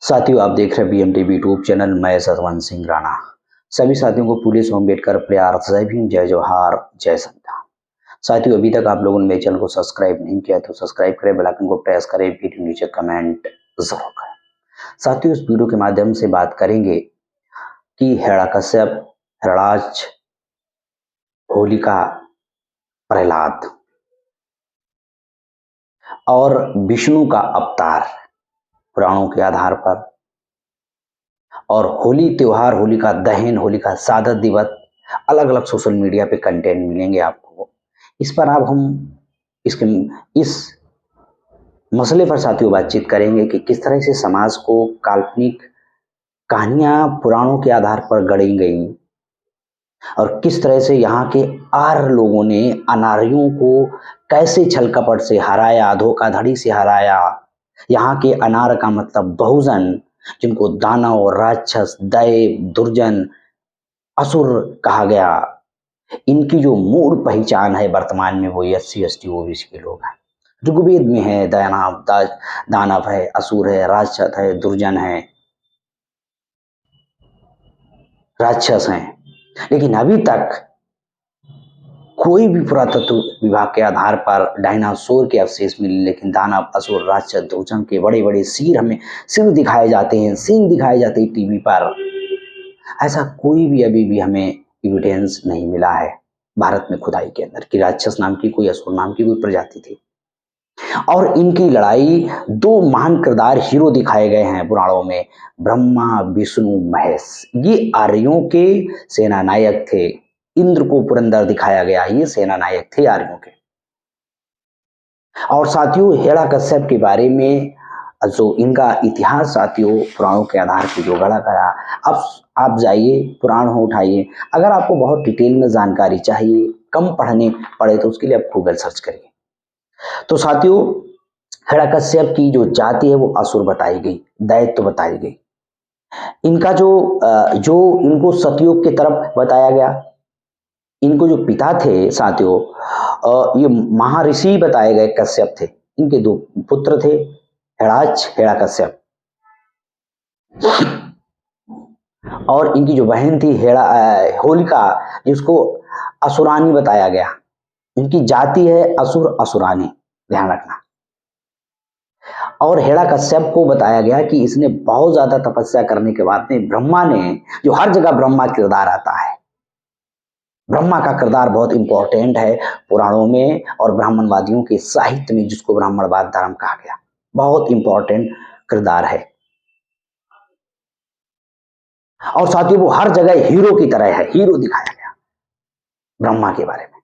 साथियों, आप देख रहे हैं बीएमटीवी यूट्यूब चैनल। मैं सतवंत सिंह राणा सभी साथियों को पुलिस अम्बेडकर प्यार जय भीम, जय जोहार, जय संविधान। साथियों, अभी तक आप लोगों ने मेरे चैनल को सब्सक्राइब नहीं किया तो सब्सक्राइब करें, बेल आइकन को प्रेस करें, वीडियो नीचे कमेंट जरूर करें। साथियों, इस वीडियो के माध्यम से बात करेंगे कि हिरण्यकश्यप, हिरणाक्ष, होलिका, प्रहलाद और विष्णु का अवतार पुराणों के आधार पर, और होली त्योहार, होलिका दहन, होलिका सादत दिवस, अलग अलग सोशल मीडिया पे कंटेंट मिलेंगे आपको। इस पर अब हम इस मसले पर साथियों बातचीत करेंगे कि किस तरह से समाज को काल्पनिक कहानियां पुराणों के आधार पर गढ़ी गई और किस तरह से यहाँ के आर्य लोगों ने अनार्यों को कैसे छल कपट से हराया, धोखाधड़ी से हराया। यहाँ के अनार का मतलब बहुजन, जिनको दानव, राक्षस, दैव, दुर्जन, असुर कहा गया। इनकी जो मूल पहचान है वर्तमान में वो एससी एसटी ओबीसी के लोग हैं। ऋग्वेद में है दानव है, असुर है, राक्षस है, दुर्जन है, राक्षस हैं। लेकिन अभी तक कोई भी पुरातत्व विभाग के आधार पर डायनासोर के अवशेष मिले, लेकिन दानव, असुर, राक्षस, दुर्जन के बड़े बड़े सिर दिखाए जाते हैं, सींग दिखाए जाते हैं टीवी पर। ऐसा कोई भी अभी भी हमें एविडेंस नहीं मिला है भारत में खुदाई के अंदर कि राक्षस नाम की कोई, असुर नाम की कोई प्रजाति थी। और इनकी लड़ाई, दो महान किरदार हीरो दिखाए गए हैं पुराणों में, ब्रह्मा, विष्णु, महेश। ये आर्यों के सेना नायक थे। इंद्र को पुरंदर दिखाया गया, ये सेना नायक थे आर्यों के। और साथियों, हिरण्यकश्यप के बारे में जो इनका इतिहास साथियों पुराणों के आधार पर जो गढ़ा करा, अब आप जाइए पुराण हो उठाइए। अगर आपको बहुत डिटेल में जानकारी चाहिए, कम पढ़ने पड़े, तो उसके लिए आप गूगल सर्च करिए। तो साथियों, हिरण्यकश्यप की जो जाति है वो असुर बताई गई, दैत्य बताई गई। इनका जो इनको सतयुग की तरफ बताया गया। इनको जो पिता थे साथियों, ये महर्षि बताए गए कश्यप थे। इनके दो पुत्र थे, हिरणाक्ष, हिरण्यकश्यप। और इनकी जो बहन थी होलिका, जिसको असुरानी बताया गया। इनकी जाति है असुर, असुरानी, ध्यान रखना। और हिरण्यकश्यप को बताया गया कि इसने बहुत ज्यादा तपस्या करने के बाद में ब्रह्मा ने, जो हर जगह ब्रह्मा किरदार आता है, ब्रह्मा का किरदार बहुत इंपॉर्टेंट है पुराणों में और ब्राह्मणवादियों के साहित्य में, जिसको ब्राह्मणवाद धर्म कहा गया, बहुत इंपॉर्टेंट किरदार है। और साथियों, वो हर जगह हीरो की तरह है, हीरो दिखाया गया ब्रह्मा के बारे में।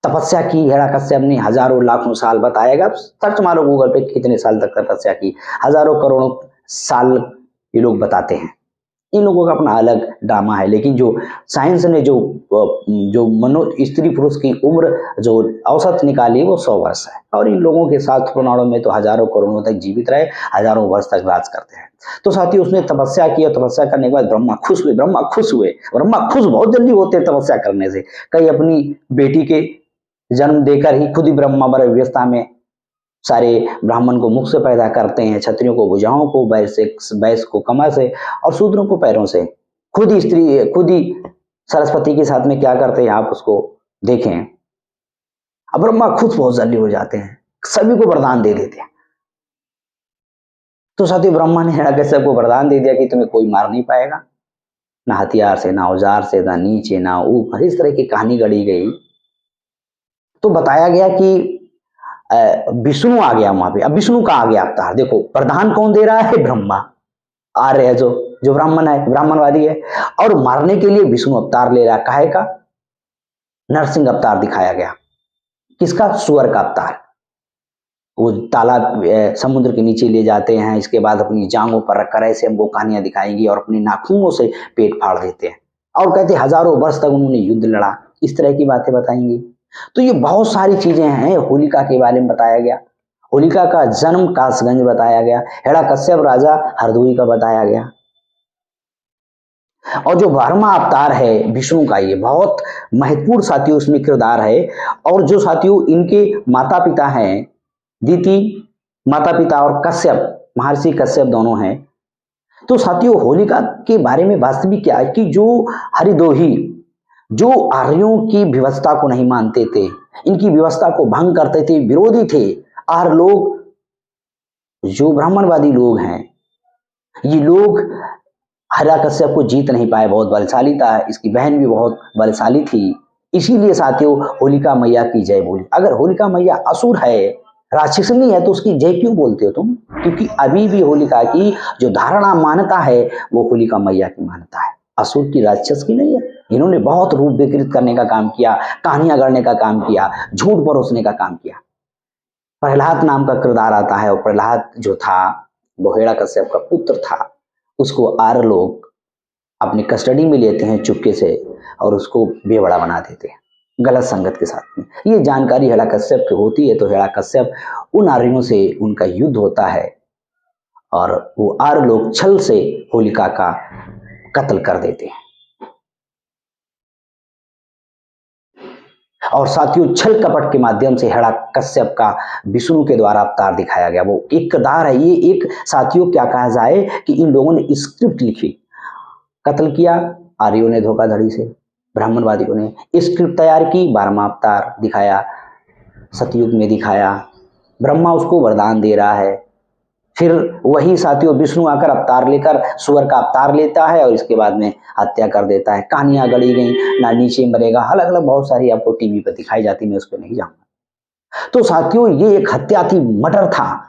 तपस्या की हिरण्यकश्यप ने हजारों लाखों साल, बताएगा सर्च मारो गूगल पे कितने साल तक तपस्या की, हजारों करोड़ों साल ये लोग बताते हैं। इन लोगों का अपना अलग ड्रामा है। लेकिन जो साइंस ने जो मनो स्त्री पुरुष की उम्र जो औसत निकाली वो 100 वर्ष है। और इन लोगों के साथ पुराणों में तो हजारों करोड़ों तक जीवित रहे, हजारों वर्ष तक राज करते हैं। तो साथियों, उसने तपस्या की और तपस्या करने के बाद ब्रह्मा खुश हुए। ब्रह्मा खुश हुए, ब्रह्मा खुश बहुत जल्दी होते हैं तपस्या करने से। कई अपनी बेटी के जन्म देकर ही खुद ही ब्रह्मा बड़े व्यवस्था में सारे ब्राह्मण को मुख से पैदा करते हैं, क्षत्रियों को भुजाओं को, वैश्य को कमर से और शूद्रों को पैरों से। खुद ही सरस्वती के साथ में क्या करते हैं आप उसको देखें। अब ब्रह्मा खुद बहुत जल्दी हो जाते हैं, सभी को वरदान दे देते हैं। तो साथियों, ब्रह्मा ने हिरण्यकश्यप को वरदान दे दिया कि तुम्हें कोई मार नहीं पाएगा, ना हथियार से, ना औजार से, ना नीचे, ना ऊपर। इस तरह की कहानी गढ़ी गई। तो बताया गया कि विष्णु आ गया वहां पे। अब विष्णु का आ गया अवतार। देखो, प्रधान कौन दे रहा है? ब्रह्मा। आर्य है जो ब्राह्मण है, ब्राह्मणवादी है, और मारने के लिए विष्णु अवतार ले रहा। काहे का? नरसिंह अवतार दिखाया गया। किसका? सुअर का अवतार। वो तालाब समुद्र के नीचे ले जाते हैं, इसके बाद अपनी जांघों पर रखकर ऐसे हमको कहानियां दिखाएंगी और अपने नाखूनों से पेट फाड़ देते हैं। और कहते हजारों वर्ष तक उन्होंने युद्ध लड़ा, इस तरह की बातें बताएंगी। तो ये बहुत सारी चीजें हैं। होलिका के बारे में बताया गया, होलिका का जन्म कासगंज बताया गया, हिरण्यकश्यप राजा हरदोई का बताया गया। और जो 12वां अवतार है विष्णु का, ये बहुत महत्वपूर्ण साथियों उसमें किरदार है। और जो साथियों इनके माता पिता हैं, दीति माता पिता और कश्यप, महर्षि कश्यप दोनों हैं, तो साथियों, होलिका के बारे में वास्तविक क्या है कि जो हरिद्रोही, जो आर्यों की व्यवस्था को नहीं मानते थे, इनकी व्यवस्था को भंग करते थे, विरोधी थे, आर्य लोग, जो ब्राह्मणवादी लोग हैं, ये लोग हिरण्यकश्यप को जीत नहीं पाए। बहुत बलशाली था, इसकी बहन भी बहुत बलशाली थी, इसीलिए साथियों होलिका मैया की जय बोली। अगर होलिका मैया असुर है, राक्षसनी है, तो उसकी जय क्यों बोलते हो तुम? क्योंकि अभी भी होलिका की जो धारणा मान्यता है वो होलिका मैया की मान्यता है, असुर की, राक्षस की नहीं है। इन्होंने बहुत रूप विकृत करने का काम किया, कहानियां गढ़ने का काम किया, झूठ परोसने का काम किया। प्रहलाद नाम का किरदार आता है, और प्रहलाद जो था वो हिरण्यकश्यप का पुत्र था। उसको आर्य लोग अपनी कस्टडी में लेते हैं चुपके से और उसको बेवड़ा बना देते हैं गलत संगत के साथ में। ये जानकारी हिरण्यकश्यप की होती है, तो हिरण्यकश्यप उन आर्यों से उनका युद्ध होता है और वो आर्य लोग छल से होलिका का कत्ल कर देते हैं। और साथियों, छल कपट के माध्यम से हिरण्यकश्यप का विष्णु के द्वारा अवतार दिखाया गया। वो एक किरदार है, ये एक साथियों क्या कहा जाए कि इन लोगों ने स्क्रिप्ट लिखी, कत्ल किया आर्यों ने धोखाधड़ी से, ब्राह्मणवादियों ने स्क्रिप्ट तैयार की, 12वां अवतार दिखाया, सतयुग में दिखाया, ब्रह्मा उसको वरदान दे रहा है, फिर वही साथियों विष्णु आकर अवतार लेकर सुअर का अवतार लेता है और इसके बाद में हत्या कर देता है। कहानियां गढ़ी गई, ना नीचे मरेगा, अलग अलग बहुत सारी आपको टीवी पर दिखाई जाती, मैं उस पर नहीं जाऊंगा। तो साथियों, ये एक हत्या थी, मर्डर था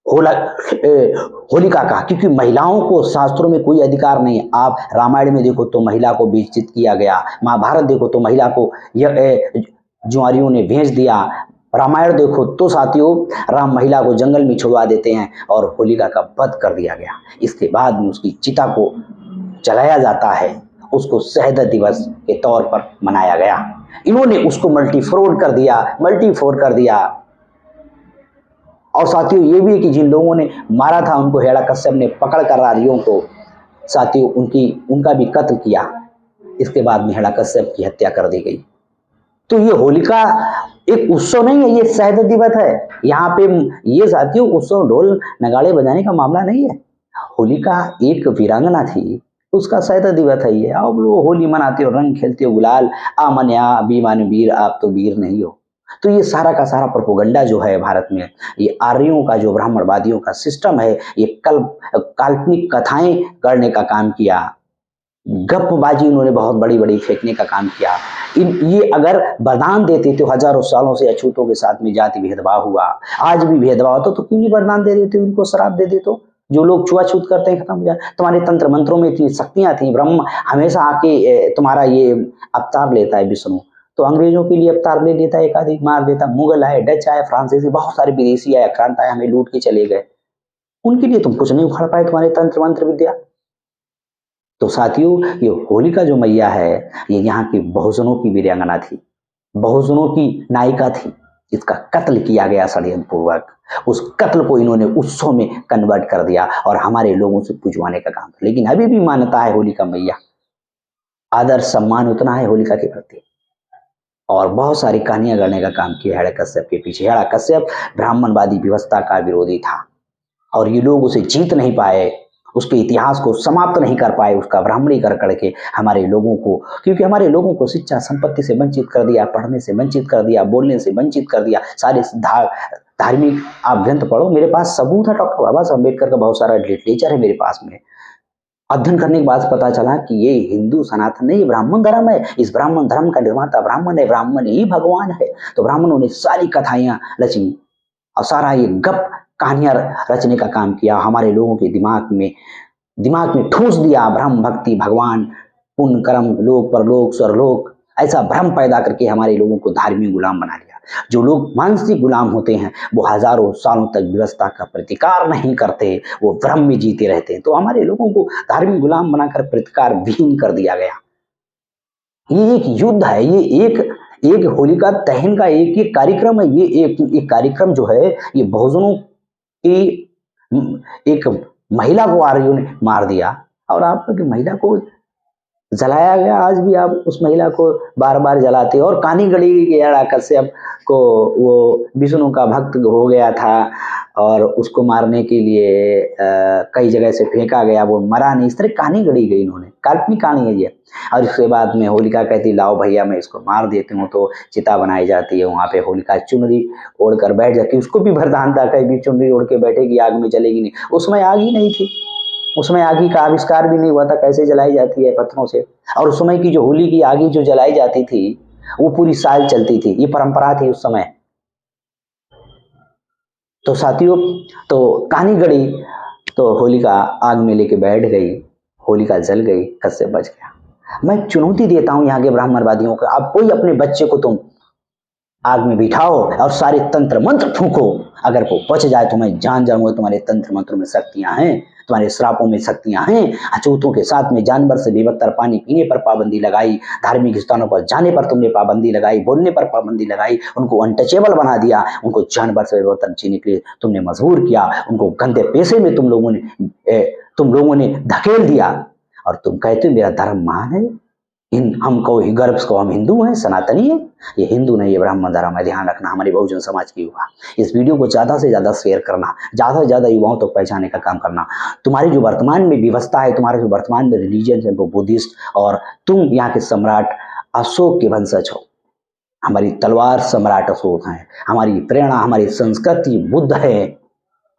होलिका का, क्योंकि महिलाओं को शास्त्रों में कोई अधिकार नहीं। आप रामायण में देखो तो महिला को बेइज्जत किया गया, महाभारत देखो तो महिला को जुआरियों ने भेज दिया, रामायण देखो तो साथियों राम महिला को जंगल में छुड़वा देते हैं और होलिका का वध कर दिया गया। इसके बाद में उसकी चिता को जलाया जाता है, उसको शहीद दिवस के तौर पर मनाया गया। इन्होंने उसको मल्टीफ्रोड कर दिया। और साथियों, ये भी है कि जिन लोगों ने मारा था उनको हिरण्यकश्यप ने पकड़ कर आर्यों को साथियों उनका भी कत्ल किया। इसके बाद में हिरण्यकश्यप की हत्या कर दी गई। तो ये होलिका एक उत्सव नहीं है, ये शहीद दिवस है। यहाँ पे ये साथियों उत्सव ढोल नगाड़े बजाने का मामला नहीं है। होलिका एक वीरांगना थी, उसका शहीद दिवस है ये। अब लोग होली मनाते हो, रंग खेलते हो, गुलाल, आ मन या बी मान वीर, आप तो वीर नहीं हो। तो ये सारा का सारा प्रोपोगंडा जो है भारत में, ये आर्यों का जो ब्राह्मणवादियों का सिस्टम है, ये काल्पनिक कथाएं करने का काम किया, गपबाजी उन्होंने बहुत बड़ी बड़ी फेंकने का काम किया। ये अगर वरदान देते तो हजारों सालों से अछूतों के साथ में जाति भेदभाव हुआ, आज भी भेदभाव होता तो क्यों नहीं वरदान दे देते, उनको श्राप दे देते। जो लोग छुआछूत करते हैं खत्म हो जाए। तुम्हारे तंत्र मंत्रों में इतनी शक्तियां थी, ब्रह्म हमेशा आके तुम्हारा ये अवतार लेता है विष्णु, तो अंग्रेजों के लिए अवतार ले लेता है, एक आदि मार देता। मुगल आए, डच आए, फ्रांसीसी, बहुत सारे विदेशी आए, आक्रांत आए, हमें लूट के चले गए, उनके लिए तुम कुछ नहीं उखाड़ पाए, तुम्हारे तंत्र मंत्र विद्या। तो साथियों, ये होलिका जो मैया है, ये यहाँ की बहुजनों की वीरांगना थी, बहुजनों की नायिका थी। इसका कत्ल किया गया षड्यंत्र पूर्वक। उस कत्ल को इन्होंने उत्सव में कन्वर्ट कर दिया और हमारे लोगों से पुजवाने का काम। लेकिन अभी भी मान्यता है होलिका मैया, आदर सम्मान उतना है होलिका के प्रति। और बहुत सारी कहानियां गढ़ने का काम किया हिरण्यकश्यप के पीछे। हिरण्यकश्यप ब्राह्मणवादी व्यवस्था का विरोधी था और ये लोग उसे जीत नहीं पाए, उसके इतिहास को समाप्त नहीं कर पाए, उसका ब्राह्मणीकरण करके हमारे लोगों को, क्योंकि हमारे लोगों को शिक्षा संपत्ति से वंचित कर दिया, पढ़ने से वंचित कर दिया, बोलने से वंचित कर दिया, सारे धार्मिक आप ग्रंथ पढ़ो, मेरे पास सबूत है, डॉक्टर बाबा साहब अम्बेडकर का बहुत सारा लिटरेचर है मेरे पास में। अध्ययन करने के बाद पता चला कि ये हिंदू सनातन नहीं, ब्राह्मण धर्म है। इस ब्राह्मण धर्म का निर्माता ब्राह्मण है, ब्राह्मण ही भगवान है। तो ब्राह्मणों ने सारी कथाएं रची और सारा ये गप कहानियां रचने का काम किया, हमारे लोगों के दिमाग में ठूस दिया ब्रह्म भक्ति, भगवान, पुण्य कर्म, लोक परलोक स्वर्लोक, ऐसा भ्रम पैदा करके हमारे लोगों को धार्मिक गुलाम बना लिया। जो लोग मानसिक गुलाम होते हैं वो हजारों सालों तक व्यवस्था का प्रतिकार नहीं करते, वो भ्रम में जीते रहते हैं। तो हमारे लोगों को धार्मिक गुलाम बनाकर प्रतिकार विहीन कर दिया गया। ये एक युद्ध है, ये एक होलिका दहन का एक कार्यक्रम है। ये एक कार्यक्रम जो है, ये बहुजनों की एक महिला को आर्यों ने मार दिया और आपकी महिला को जलाया गया। आज भी आप उस महिला को बार बार जलाते और कहानी गढ़ी कि हिरण्यकश्यप को वो विष्णु का भक्त हो गया था और उसको मारने के लिए कई जगह से फेंका गया, वो मरा नहीं, इस तरह कहानी गढ़ी गई इन्होंने, काल्पनिक कहानी है ये। और उसके बाद में होलिका कहती लाओ भैया मैं इसको मार देती हूँ, तो चिता बनाई जाती है, वहाँ पे होलिका चुनरी ओढ़ कर बैठ जाती है, उसको भी वरदान था कहीं भी चुनरी ओढ़ के बैठेगी आग में जलेगी नहीं, उसमें आग ही नहीं थी, उसमें आग का आविष्कार भी नहीं हुआ था, कैसे जलाई जाती है पत्थरों से। और उस समय की जो होली की आग जो जलाई जाती थी वो पूरी साल चलती थी, ये परंपरा थी उस समय। तो साथियों, तो कहानी गढ़ी, तो होलिका आग में लेके बैठ गई, होलिका जल गई, कश्यप बच गया। मैं चुनौती देता हूं यहाँ के ब्राह्मणवादियों को, आप कोई अपने बच्चे को तुम आग में बिठाओ और सारे तंत्र मंत्र फूको, अगर वो बच जाए तो मैं जान जाऊंगा तुम्हारे तंत्र मंत्रों में शक्तियां हैं, तुम्हारे श्रापों में शक्तियां हैं। अछूतों के साथ में जानवर से बेबत्तर पानी पीने पर पाबंदी लगाई, धार्मिक स्थानों पर जाने पर तुमने पाबंदी लगाई, बोलने पर पाबंदी लगाई, उनको अनटचेबल बना दिया, उनको जानवर से बेबत्तर जीने के लिए तुमने मजबूर किया, उनको गंदे पेशे में तुम लोगों ने धकेल दिया। और तुम कहते हो मेरा धर्म महान है, हमको ही गर्व को हम हिंदू हैं, सनातनी है। ये हिंदू नहीं, ये ब्राह्मण धर्म है, ध्यान रखना हमारे बहुजन समाज की युवा। इस वीडियो को ज्यादा से ज्यादा शेयर करना, ज्यादा से ज्यादा युवाओं तक पहुंचाने का काम करना। तुम्हारी जो वर्तमान में व्यवस्था है, तुम्हारे जो वर्तमान में रिलीजन है वो बुद्धिस्ट, और तुम यहाँ के सम्राट अशोक के वंशज हो। हमारी तलवार सम्राट अशोक है, हमारी प्रेरणा, हमारी संस्कृति बुद्ध है,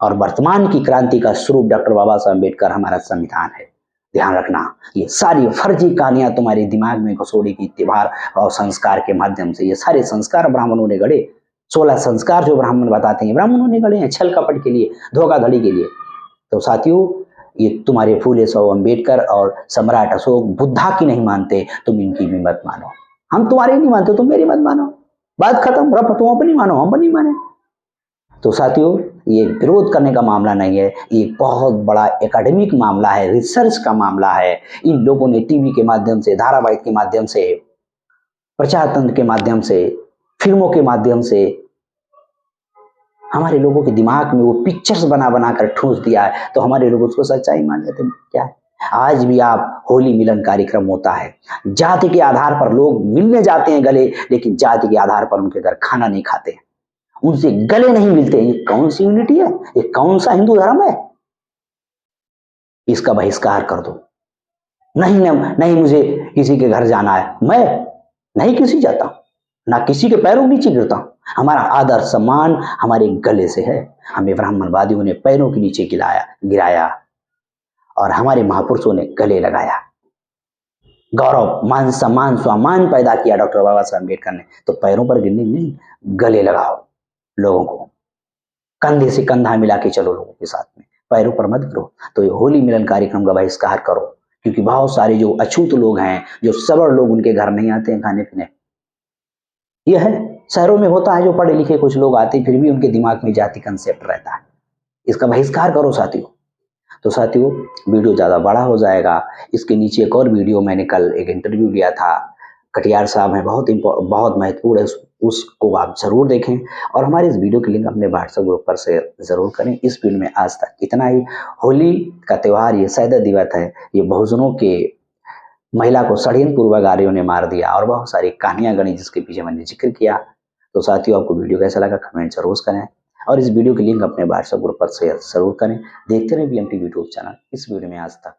और वर्तमान की क्रांति का स्वरूप डॉक्टर बाबा साहब अम्बेडकर हमारा संविधान है। ध्यान रखना, ये सारी फर्जी कहानियां तुम्हारे दिमाग में घुसोड़ी की त्योहार और संस्कार के माध्यम से, ये सारे संस्कार ब्राह्मणों ने गढ़े। 16 संस्कार जो ब्राह्मण बताते हैं ब्राह्मणों ने गढ़े हैं, छल कपट के लिए, धोखाधड़ी के लिए। तो साथियों, ये तुम्हारे फूले साहब अम्बेडकर और सम्राट अशोक बुद्धा की नहीं मानते, तुम इनकी भी मत मानो। हम तुम्हारी नहीं मानते, तुम मेरी मत मानो, बात खत्म। रब तुम अपनी मानो, हम अपनी माने। तो साथियों, ये विरोध करने का मामला नहीं है, ये बहुत बड़ा एकेडमिक मामला है, रिसर्च का मामला है। इन लोगों ने टीवी के माध्यम से, धारावाहिक के माध्यम से, प्रचार तंत्र के माध्यम से, फिल्मों के माध्यम से हमारे लोगों के दिमाग में वो पिक्चर्स बना बना कर ठूस दिया है, तो हमारे लोग उसको सच्चाई मान लेते हैं। क्या है, आज भी आप होली मिलन कार्यक्रम होता है, जाति के आधार पर लोग मिलने जाते हैं गले, लेकिन जाति के आधार पर उनके घर खाना नहीं खाते, उनसे गले नहीं मिलते। ये कौन सी यूनिटी है, ये कौन सा हिंदू धर्म है? इसका बहिष्कार कर दो। नहीं नहीं, मुझे किसी के घर जाना है, मैं नहीं किसी जाता, ना किसी के पैरों के नीचे गिरता हूं। हमारा आदर सम्मान हमारे गले से है। हमें ब्राह्मणवादियों ने पैरों के नीचे गिराया और हमारे महापुरुषों ने गले लगाया। गौरव, मान सम्मान, स्वामान पैदा किया डॉक्टर बाबा साहब अम्बेडकर ने, तो पैरों पर गिरने नहीं, गले लगाओ लोगों को, कंधे से कंधा मिला के चलो लोगों के साथ में, पैरों पर मत करो। तो ये होली मिलन कार्यक्रम का बहिष्कार करो, क्योंकि बहुत सारे जो अछूत लोग हैं, जो सबड़ लोग, उनके घर नहीं आते हैं खाने पीने। यह है, शहरों में होता है, जो पढ़े लिखे कुछ लोग आते, फिर भी उनके दिमाग में जाति कंसेप्ट रहता है। इसका बहिष्कार करो साथियों। तो साथियों, वीडियो ज़्यादा बड़ा हो जाएगा। इसके नीचे एक और वीडियो, मैंने कल एक इंटरव्यू लिया था, कटियार साहब हैं, बहुत महत्वपूर्ण है, उसको आप जरूर देखें। और हमारे इस वीडियो की लिंक अपने व्हाट्सएप ग्रुप पर शेयर जरूर करें। इस वीडियो में आज तक इतना ही। होली का त्यौहार, ये सैदा दिवस है, ये बहुजनों के महिला को षड्यंत्र पूर्वक आर्यों ने मार दिया, और बहुत सारी कहानियां गढ़ी जिसके पीछे मैंने जिक्र किया। तो साथियों, आपको वीडियो कैसा लगा कमेंट जरूर करें, और इस वीडियो की लिंक अपने व्हाट्सएप ग्रुप पर शेयर जरूर करें। देखते रहें BMT यूट्यूब चैनल। इस वीडियो में आज तक